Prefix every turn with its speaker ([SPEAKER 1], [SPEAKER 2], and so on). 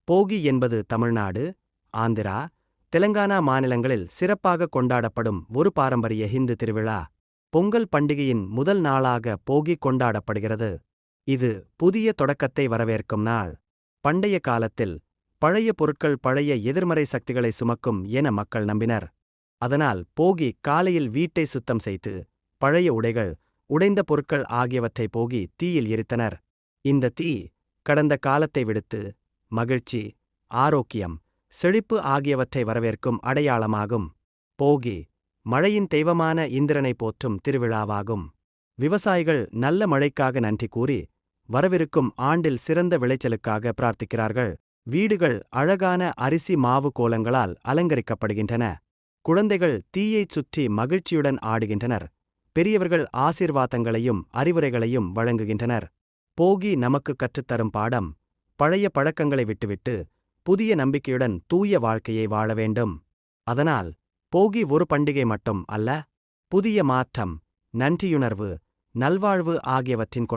[SPEAKER 1] போகி என்பது தமிழ்நாடு, ஆந்திரா, தெலங்கானா மாநிலங்களில் சிறப்பாக கொண்டாடப்படும் ஒரு பாரம்பரிய ஹிந்து திருவிழா. பொங்கல் பண்டிகையின் முதல் நாளாக போகி கொண்டாடப்படுகிறது. இது புதிய தொடக்கத்தை வரவேற்கும் நாள். பண்டைய காலத்தில் பழைய பொருட்கள் பழைய எதிர்மறை சக்திகளை சுமக்கும் என மக்கள் நம்பினர். அதனால் போகி காலையில் வீட்டை சுத்தம் செய்து பழைய உடைகள், உடைந்த பொருட்கள் ஆகியவற்றை போகி தீயில் எரித்தனர். இந்த தீ கடந்த காலத்தை விடுத்து மகிழ்ச்சி, ஆரோக்கியம், செழிப்பு ஆகியவற்றை வரவேற்கும் அடையாளமாகும். போகி மழையின் தெய்வமான இந்திரனை போற்றும் திருவிழாவாகும். விவசாயிகள் நல்ல மழைக்காக நன்றி கூறி வரவிருக்கும் ஆண்டில் சிறந்த விளைச்சலுக்காக பிரார்த்திக்கிறார்கள். வீடுகள் அழகான அரிசி மாவு கோலங்களால் அலங்கரிக்கப்படுகின்றன. குழந்தைகள் தீயைச் சுற்றி மகிழ்ச்சியுடன் ஆடுகின்றனர். பெரியவர்கள் ஆசீர்வாதங்களையும் அறிவுரைகளையும் வழங்குகின்றனர். போகி நமக்கு கற்றுத்தரும் பாடம்: பழைய பழக்கங்களை விட்டுவிட்டு புதிய நம்பிக்கையுடன் தூய வாழ்க்கையை வாழ வேண்டும். அதனால் போகி ஒரு பண்டிகை மட்டும் அல்ல, புதிய மாற்றம், நன்றியுணர்வு, நல்வாழ்வு ஆகியவற்றின்